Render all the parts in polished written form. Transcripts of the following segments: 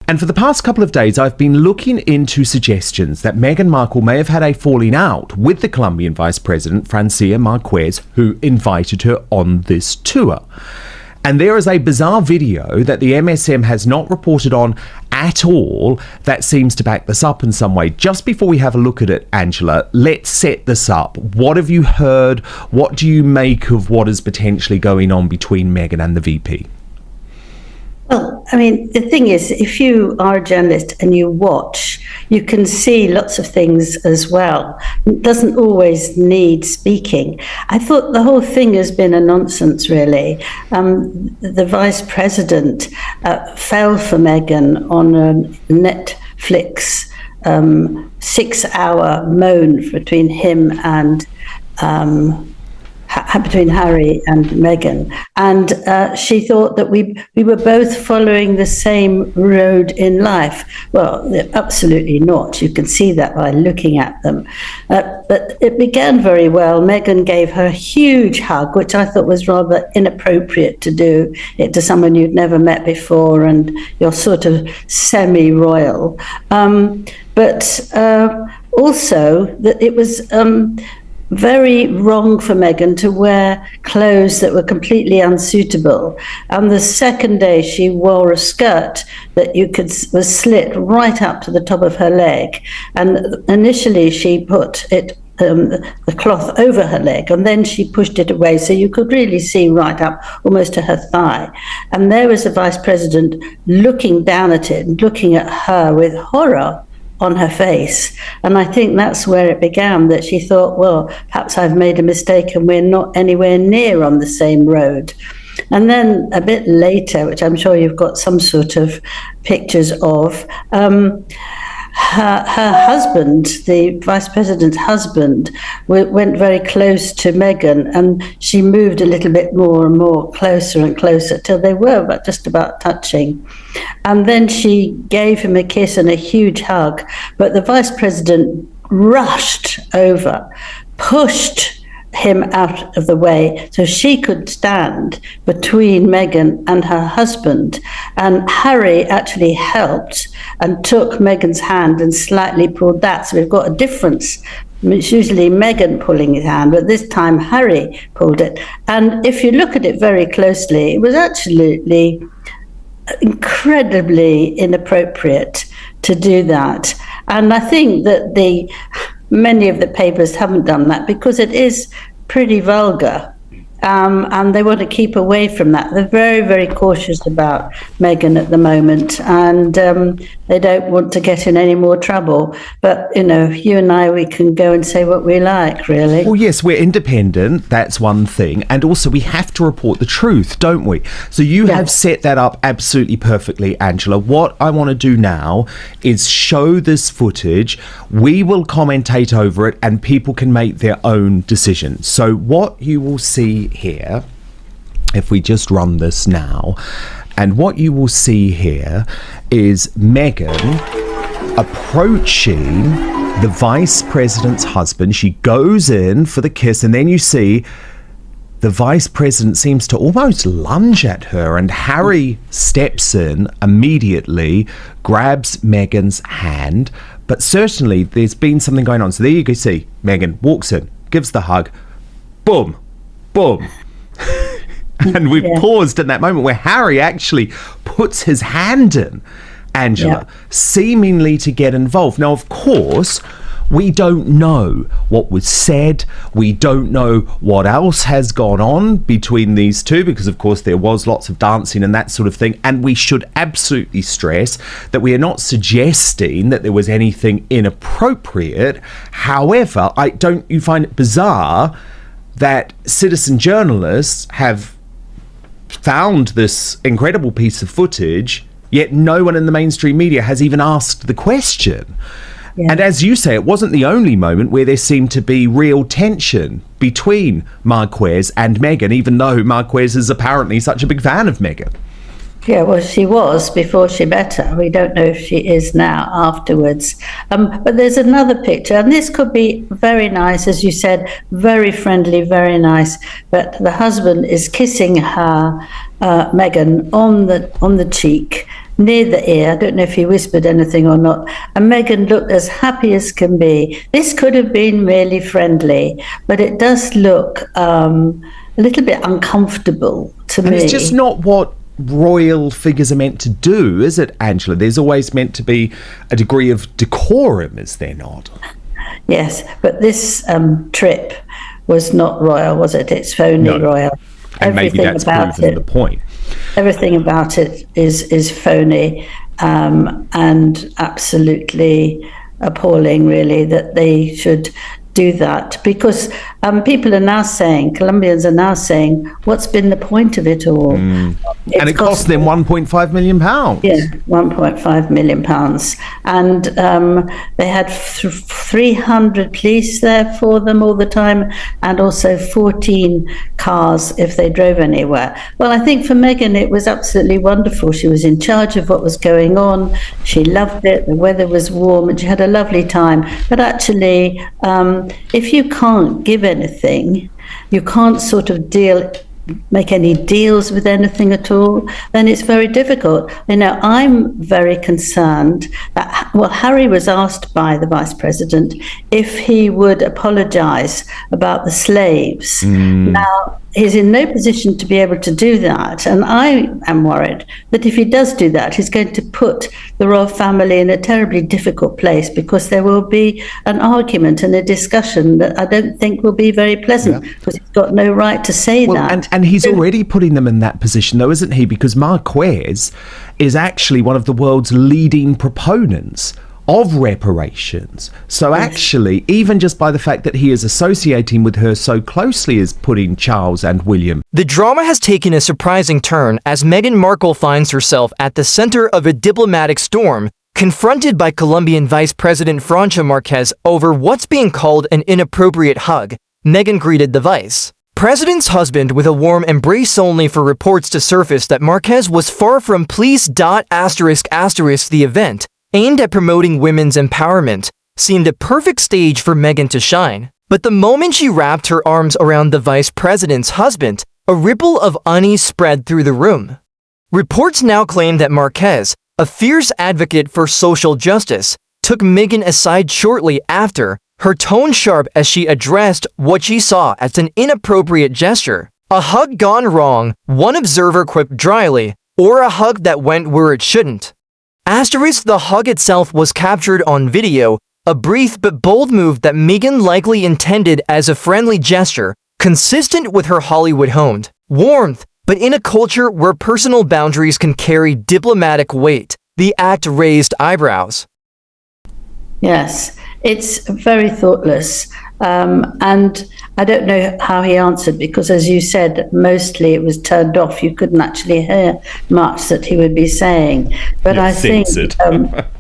And for the past couple of days, I've been looking into suggestions that Meghan Markle may have had a falling out with the Colombian Vice President, Francia Márquez, who invited her on this tour. And there is a bizarre video that the MSM has not reported on at all that seems to back this up in some way. Just before we have a look at it, Angela, let's set this up. What have you heard? What do you make of what is potentially going on between Meghan and the VP? Well, I mean, the thing is, if you are a journalist and you watch, you can see lots of things as well. It doesn't always need speaking. I thought the whole thing has been a nonsense, really. The vice president fell for Meghan on a Netflix 6-hour moan between him and between Harry and Meghan, and she thought that we were both following the same road in life. Well, absolutely not. You can see that by looking at them. But it began very well. Meghan gave her a huge hug, which I thought was rather inappropriate to do it to someone you'd never met before, and you're sort of semi-royal. But also that it was very wrong for Meghan to wear clothes that were completely unsuitable. And the second day she wore a skirt that was slit right up to the top of her leg. And initially she put it the cloth over her leg, and then she pushed it away so you could really see right up almost to her thigh. And there was the vice president looking down at it and looking at her with horror on her face. And I think that's where it began, that she thought, well, perhaps I've made a mistake and we're not anywhere near on the same road. And then a bit later, which I'm sure you've got some sort of pictures of, her husband, the vice president's husband, went very close to Meghan, and she moved a little bit more and more, closer and closer, till they were just about touching. And then she gave him a kiss and a huge hug, but the vice president rushed over, pushed him out of the way so she could stand between Meghan and her husband. And Harry actually helped and took Meghan's hand and slightly pulled that. So we've got a difference. It's usually Meghan pulling his hand, but this time Harry pulled it. And if you look at it very closely, it was absolutely incredibly inappropriate to do that. And I think that many of the papers haven't done that because it is pretty vulgar, and they want to keep away from that. They're very, very cautious about Meghan at the moment, and they don't want to get in any more trouble. But, you know, you and I, we can go and say what we like, really. Well, yes, we're independent. That's one thing. And also we have to report the truth, don't we? So you have set that up absolutely perfectly, Angela. What I want to do now is show this footage. We will commentate over it and people can make their own decisions. So what you will see here, if we just run this now, and what you will see here is Meghan approaching the vice president's husband. She goes in for the kiss, and then you see the vice president seems to almost lunge at her, and Harry steps in immediately, grabs Meghan's hand. But certainly there's been something going on. So there you can see Meghan walks in, gives the hug, boom, boom. And we've paused in that moment where Harry actually puts his hand in, Angela, seemingly to get involved. Now, of course, we don't know what was said. We don't know what else has gone on between these two, because, of course, there was lots of dancing and that sort of thing. And we should absolutely stress that we are not suggesting that there was anything inappropriate. However, don't you find it bizarre that citizen journalists have found this incredible piece of footage, yet no one in the mainstream media has even asked the question? Yeah. And as you say, it wasn't the only moment where there seemed to be real tension between Márquez and Meghan, even though Márquez is apparently such a big fan of Meghan. Yeah, well, she was before she met her. We don't know if she is now afterwards. But there's another picture, and this could be very nice, as you said, very friendly, very nice. But the husband is kissing her, Meghan, on the cheek, near the ear. I don't know if he whispered anything or not. And Meghan looked as happy as can be. This could have been really friendly, but it does look a little bit uncomfortable to me. And it's just not what royal figures are meant to do, is it, Angela? There's always meant to be a degree of decorum, is there not? Yes, but this trip was not royal, was it? It's phony royal. And maybe that's proven the point. Everything about it is phony, and absolutely appalling, really, that they should do that, because people are now saying, Colombians are now saying, what's been the point of it all? And it cost them £1.5 million. Yeah, £1.5 million. And they had 300 police there for them all the time, and also 14 cars if they drove anywhere. Well, I think for Meghan it was absolutely wonderful. She was in charge of what was going on. She loved it. The weather was warm and she had a lovely time. But actually, if you can't give anything, you can't sort of make any deals with anything at all, then it's very difficult. I'm very concerned that, Harry was asked by the Vice President if he would apologise about the slaves. Now, he's in no position to be able to do that, and I am worried that if he does do that, he's going to put the royal family in a terribly difficult place, because there will be an argument and a discussion that I don't think will be very pleasant, because he's got no right to say that. And he's already putting them in that position, though, isn't he? Because Márquez is actually one of the world's leading proponents of reparations. So actually, even just by the fact that he is associating with her so closely, is putting Charles and William. The drama has taken a surprising turn as Meghan Markle finds herself at the center of a diplomatic storm, confronted by Colombian Vice President Francia Márquez over what's being called an inappropriate hug. Meghan greeted the vice president's husband with a warm embrace, only for reports to surface that Márquez was far from pleased. The event, aimed at promoting women's empowerment, seemed a perfect stage for Meghan to shine. But the moment she wrapped her arms around the vice president's husband, a ripple of unease spread through the room. Reports now claim that Márquez, a fierce advocate for social justice, took Meghan aside shortly after, her tone sharp as she addressed what she saw as an inappropriate gesture. A hug gone wrong, one observer quipped dryly, or a hug that went where it shouldn't. The hug itself was captured on video, a brief but bold move that Meghan likely intended as a friendly gesture, consistent with her Hollywood-honed warmth. But in a culture where personal boundaries can carry diplomatic weight, the act raised eyebrows. Yes, it's very thoughtless. And I don't know how he answered, because, as you said, mostly it was turned off. You couldn't actually hear much that he would be saying. But I think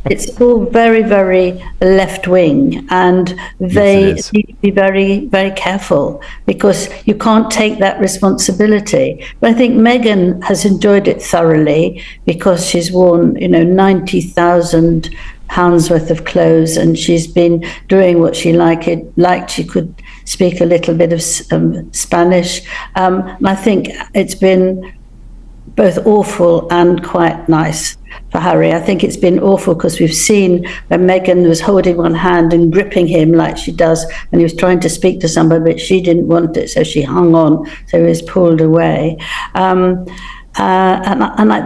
it's all very, very left-wing, and they need to be very, very careful, because you can't take that responsibility. But I think Meghan has enjoyed it thoroughly, because she's worn, 90,000 pounds worth of clothes, and she's been doing what she liked. She could speak a little bit of Spanish. And I think it's been both awful and quite nice for Harry. I think it's been awful because we've seen when Meghan was holding one hand and gripping him like she does, and he was trying to speak to somebody, but she didn't want it, so she hung on, so he was pulled away. And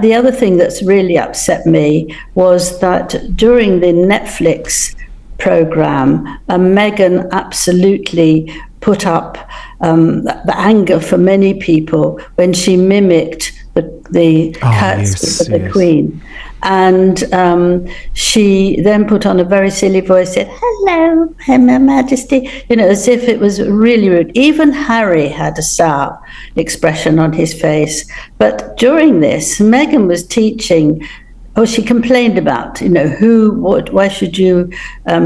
the other thing that's really upset me was that during the Netflix program, Meghan absolutely put up the anger for many people when she mimicked the curtsy of the Queen. And she then put on a very silly voice, said, "Hello, Her Majesty," as if it was really rude. Even Harry had a sour expression on his face. But during this, Meghan was teaching, she complained about, why should you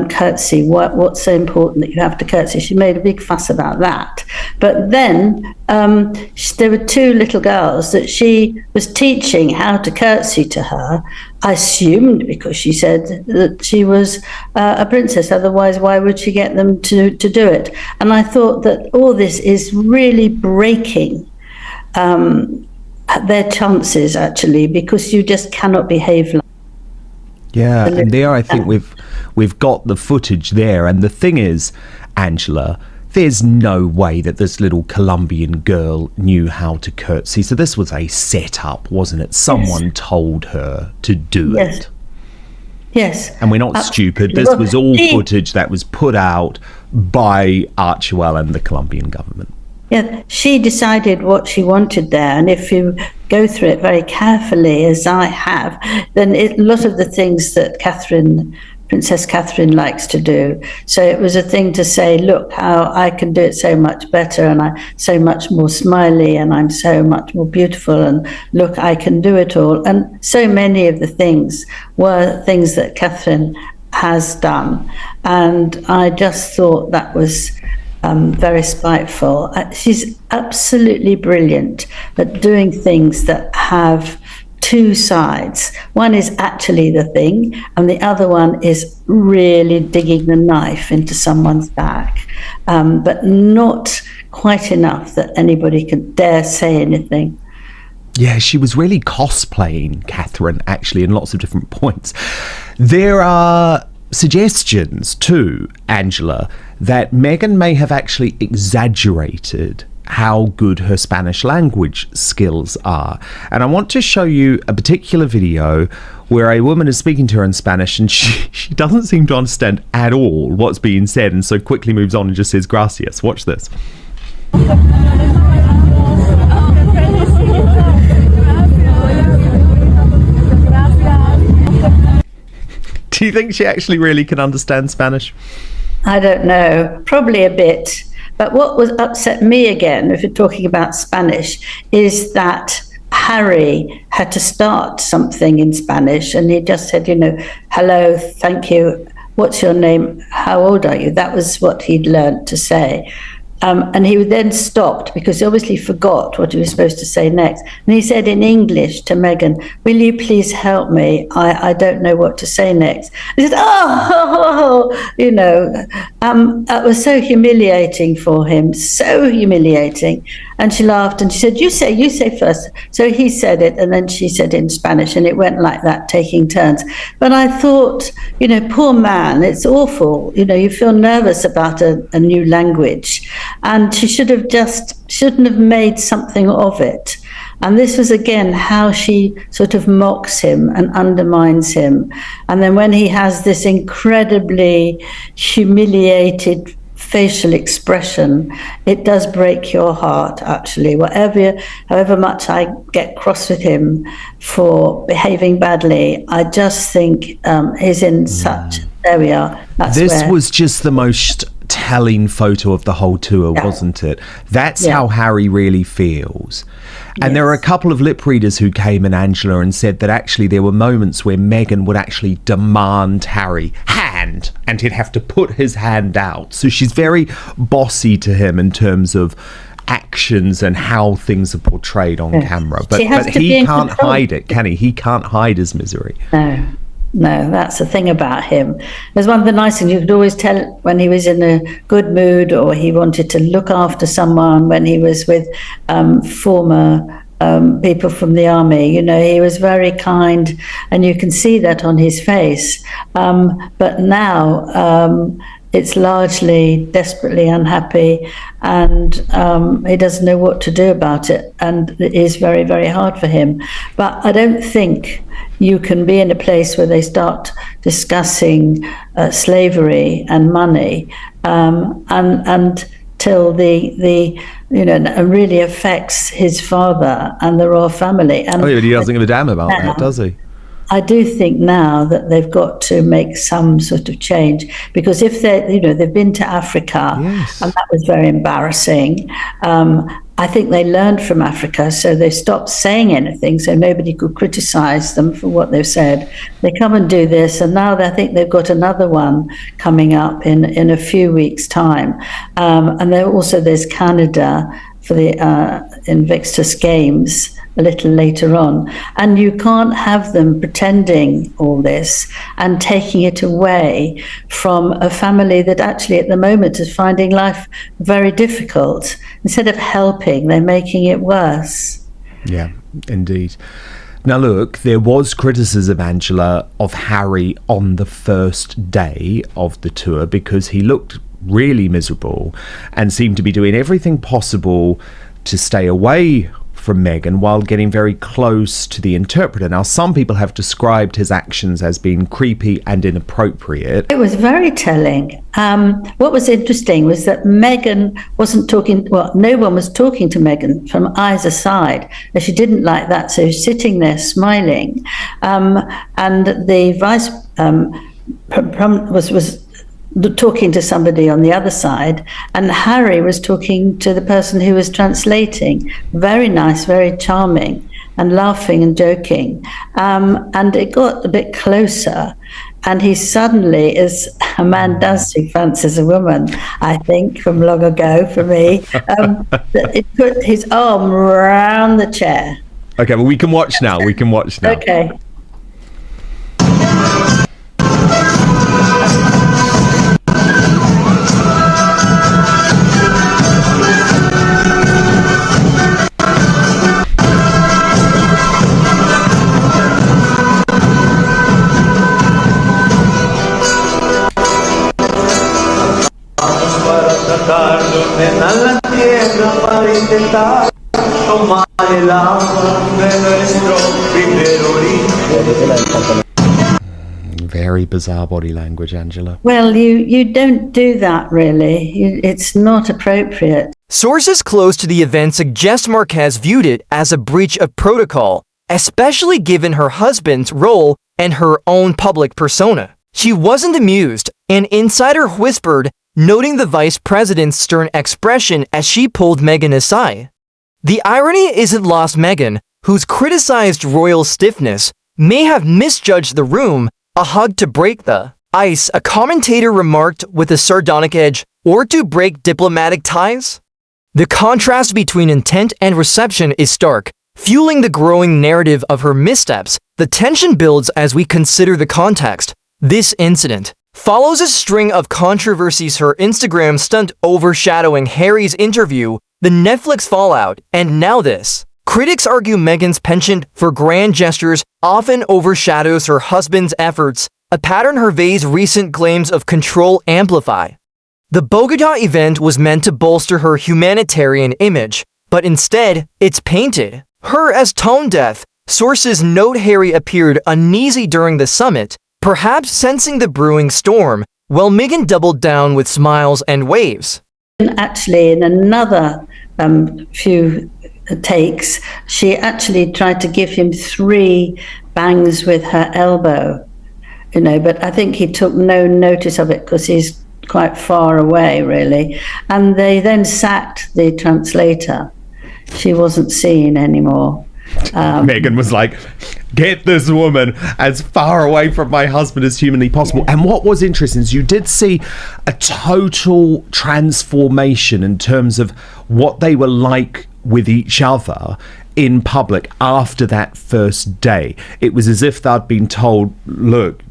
curtsy? What's so important that you have to curtsy? She made a big fuss about that. But then there were two little girls that she was teaching how to curtsy to her. I assumed because she said that she was a princess. Otherwise, why would she get them to do it? And I thought that all this is really breaking their chances, actually, because you just cannot behave like. Yeah, and there I think we've got the footage there. And the thing is, Angela, there's no way that this little Colombian girl knew how to curtsy. So this was a setup, wasn't it? Someone told her to do it. Yes. And we're not stupid. This was all footage that was put out by Archewell and the Colombian government. Yeah, she decided what she wanted there, and if you go through it very carefully, as I have, then a lot of the things that Princess Catherine likes to do. So it was a thing to say, look how I can do it so much better, and I'm so much more smiley, and I'm so much more beautiful, and look, I can do it all. And so many of the things were things that Catherine has done, and I just thought that was very spiteful. She's absolutely brilliant at doing things that have two sides. One is actually the thing, and the other one is really digging the knife into someone's back, but not quite enough that anybody could dare say anything. Yeah, she was really cosplaying Catherine, actually, in lots of different points. There are suggestions too, Angela, that Meghan may have actually exaggerated how good her Spanish language skills are. And I want to show you a particular video where a woman is speaking to her in Spanish, and she doesn't seem to understand at all what's being said, and so quickly moves on and just says gracias. Watch this. Do you think she actually really can understand Spanish? I don't know, probably a bit. But what was upset me again, if you're talking about Spanish, is that Harry had to start something in Spanish, and he just said, hello, thank you, what's your name, how old are you? That was what he'd learned to say. And he then stopped because he obviously forgot what he was supposed to say next. And he said in English to Meghan, will you please help me? I don't know what to say next. He said, that was so humiliating for him, so humiliating. And she laughed and she said, you say first. So he said it, and then she said in Spanish, and it went like that, taking turns. But I thought, poor man, it's awful. You feel nervous about a new language. And she shouldn't have made something of it. And this was, again, how she sort of mocks him and undermines him. And then when he has this incredibly humiliated facial expression, it does break your heart, actually. However much I get cross with him for behaving badly, I just think he's in such... There we are. This was just the most telling photo of the whole tour, wasn't it? That's how Harry really feels. And there are a couple of lip readers who came in, Angela, and said that actually there were moments where Meghan would actually demand Harry hand, and he'd have to put his hand out. So she's very bossy to him in terms of actions and how things are portrayed on camera. But he can't hide it, can he? He can't hide his misery. No, that's the thing about him. There's one of the nice things you could always tell when he was in a good mood, or he wanted to look after someone, when he was with former people from the army. He was very kind, and you can see that on his face. But now it's largely desperately unhappy, and he doesn't know what to do about it, and it is very, very hard for him. But I don't think you can be in a place where they start discussing slavery and money, and till the really affects his father and the royal family. And but he doesn't give a damn about that, does he? I do think now that they've got to make some sort of change, because if they've been to Africa, and that was very embarrassing. I think they learned from Africa, so they stopped saying anything, so nobody could criticize them for what they've said. They come and do this, and now I think they've got another one coming up in a few weeks' time. And there's Canada for the Invictus Games a little later on, and you can't have them pretending all this and taking it away from a family that actually at the moment is finding life very difficult. Instead of helping, they're making it worse. Yeah, indeed. Now, look, there was criticism, Angela, of Harry on the first day of the tour because he looked really miserable and seemed to be doing everything possible to stay away from Meghan while getting very close to the interpreter. Now, some people have described his actions as being creepy and inappropriate. It was very telling. What was interesting was that Meghan wasn't talking, well, no one was talking to Meghan from either side. And she didn't like that, so she's sitting there smiling. And the vice was talking to somebody on the other side, and Harry was talking to the person who was translating. Very nice, very charming, and laughing and joking. And it got a bit closer, and he suddenly, as a man does who fancies a woman, I think, from long ago for me, it put his arm round the chair. Okay, well, we can watch now. Okay. Very bizarre body language, Angela. Well, you don't do that, really. It's not appropriate. Sources close to the event suggest Márquez viewed it as a breach of protocol, especially given her husband's role and her own public persona. She wasn't amused, an insider whispered, noting the vice president's stern expression as she pulled Meghan aside. The irony isn't lost. Meghan, who's criticized royal stiffness, may have misjudged the room, a hug to break the ice, a commentator remarked with a sardonic edge, or to break diplomatic ties. The contrast between intent and reception is stark, fueling the growing narrative of her missteps. The tension builds as we consider the context. This incident follows a string of controversies, her Instagram stunt overshadowing Harry's interview, the Netflix fallout, and now this. Critics argue Meghan's penchant for grand gestures often overshadows her husband's efforts, a pattern Hervé's recent claims of control amplify. The Bogota event was meant to bolster her humanitarian image, but instead, it's painted her as tone-deaf. Sources note Harry appeared uneasy during the summit, perhaps sensing the brewing storm, while Meghan doubled down with smiles and waves. Actually, in another few takes, she actually tried to give him 3 bangs with her elbow, but I think he took no notice of it because he's quite far away, really. And they then sacked the translator. She wasn't seen anymore. Meghan was like, get this woman as far away from my husband as humanly possible. And what was interesting is you did see a total transformation in terms of what they were like with each other in public after that first day. It was as if they'd been told, look,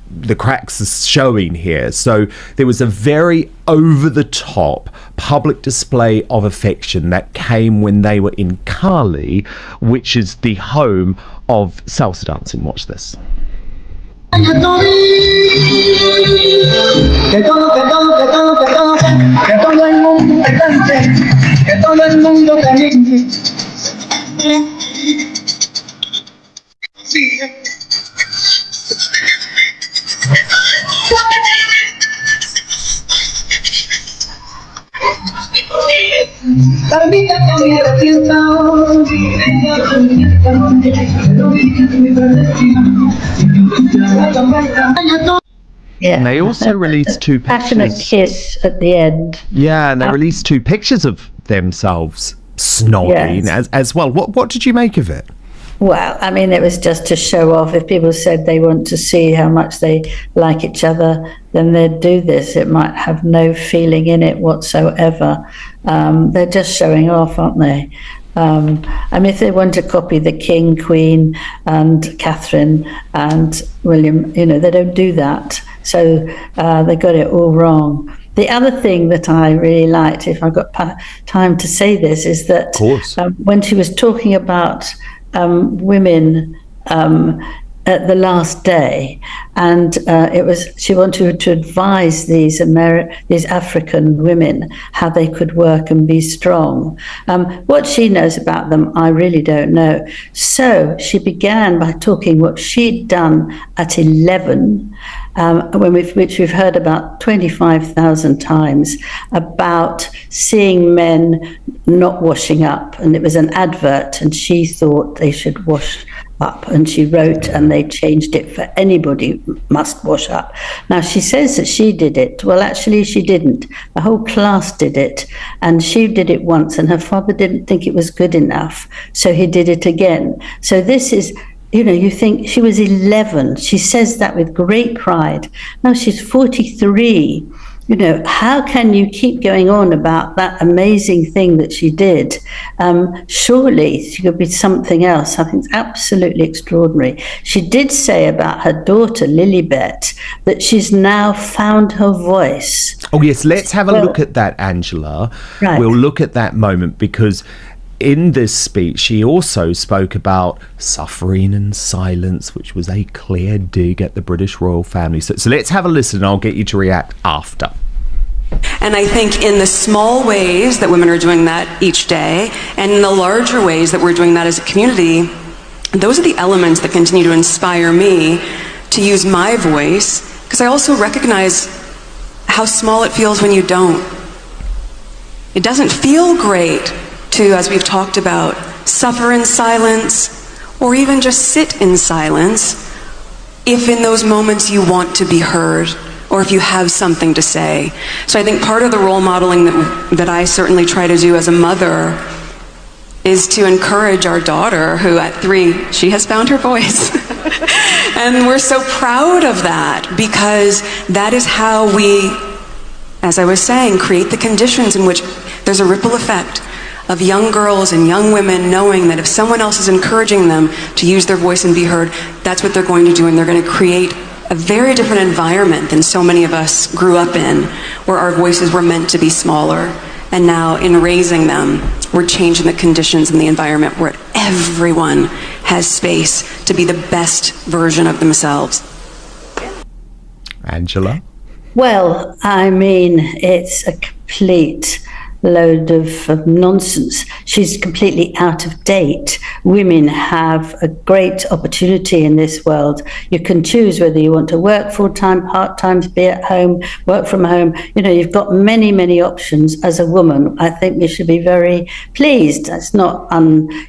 the cracks are showing here. So there was a very over-the-top public display of affection that came when they were in Cali, which is the home of salsa dancing. Watch this. Yeah. And they also released 2 passionate pictures. kiss at the end. Yeah, and they released 2 pictures of themselves snogging Yes. as well. What did you make of it? Well, I mean, it was just to show off. If people said they want to see how much they like each other, then they'd do this. It might have no feeling in it whatsoever. They're just showing off, aren't they? I mean, if they want to copy the King, Queen, and Catherine and William, they don't do that. So they got it all wrong. The other thing that I really liked, if I've got time to say this, is that when she was talking about women at the last day, and she wanted to advise these African women how they could work and be strong. What she knows about them, I really don't know. So she began by talking what she'd done at 11, which we've heard about 25,000 times, about seeing men not washing up, and it was an advert, and she thought they should wash up, and she wrote, and they changed it for anybody must wash up. Now she says that she did it. Well, actually she didn't. The whole class did it, and she did it once, and her father didn't think it was good enough, so he did it again. So this is, you think she was 11. She says that with great pride. Now she's 43. How can you keep going on about that amazing thing that she did? Surely she could be something else. I think it's absolutely extraordinary. She did say about her daughter, Lilibet, that she's now found her voice. Oh, yes, let's have a look at that, Angela. Right. We'll look at that moment, because in this speech, she also spoke about suffering and silence, which was a clear dig at the British royal family. So let's have a listen, and I'll get you to react after. And I think in the small ways that women are doing that each day, and in the larger ways that we're doing that as a community, those are the elements that continue to inspire me to use my voice, because I also recognize how small it feels when you don't. It doesn't feel great to, as we've talked about, suffer in silence, or even just sit in silence, if in those moments you want to be heard, or if you have something to say. So I think part of the role modeling that I certainly try to do as a mother is to encourage our daughter, who at 3, she has found her voice. And we're so proud of that, because that is how we, as I was saying, create the conditions in which there's a ripple effect of young girls and young women knowing that if someone else is encouraging them to use their voice and be heard, that's what they're going to do, and they're going to create a very different environment than so many of us grew up in, where our voices were meant to be smaller. And now in raising them, we're changing the conditions in the environment where everyone has space to be the best version of themselves. Angela? Well, I mean, it's a complete load of nonsense. She's completely out of date. Women have a great opportunity in this world. You can choose whether you want to work full-time, part-time, be at home, work from home. You've got many, many options as a woman. I think we should be very pleased. That's not,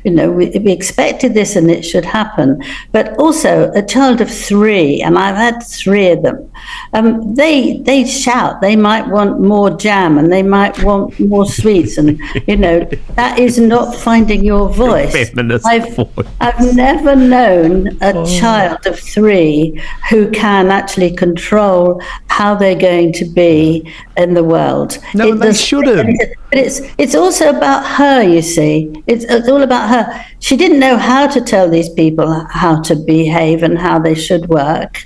we expected this and it should happen. But also a child of 3, and I've had 3 of them, they shout. They might want more jam, and they might want more sweets, and that is not finding your voice. I've never known a child of 3 who can actually control how they're going to be in the world. No, they shouldn't. But it's also about her, you see. It's all about her. She didn't know how to tell these people how to behave and how they should work.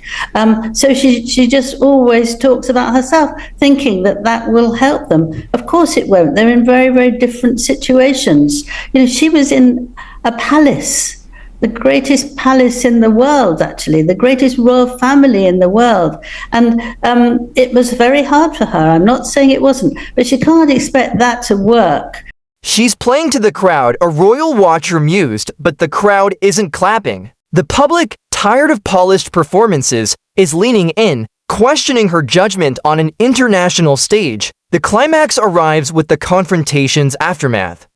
So she just always talks about herself, thinking that will help them. Of course it won't. They're in very, very different situations. She was in a palace, the greatest palace in the world, actually, the greatest royal family in the world. And it was very hard for her. I'm not saying it wasn't, but she can't expect that to work. She's playing to the crowd, a royal watcher mused, but the crowd isn't clapping. The public, tired of polished performances, is leaning in, questioning her judgment on an international stage. The climax arrives with the confrontation's aftermath.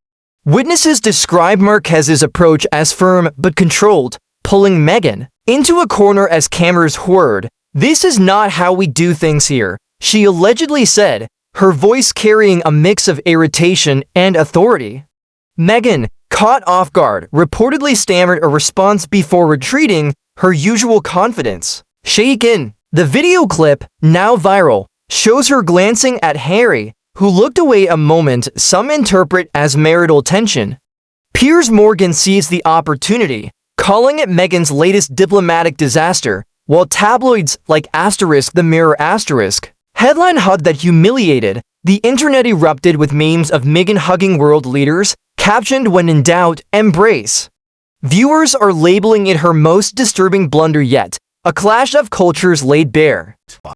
Witnesses describe Márquez's approach as firm but controlled, pulling Meghan into a corner as cameras whirred. "This is not how we do things here," she allegedly said, her voice carrying a mix of irritation and authority. Meghan, caught off guard, reportedly stammered a response before retreating, her usual confidence. Shaken. The video clip, now viral, shows her glancing at Harry, who looked away a moment some interpret as marital tension. Piers Morgan seized the opportunity, calling it Meghan's latest diplomatic disaster, while tabloids like *The Mirror* Headline hug that humiliated. The internet erupted with memes of Meghan hugging world leaders, captioned when in doubt, embrace. Viewers are labeling it her most disturbing blunder yet, a clash of cultures laid bare.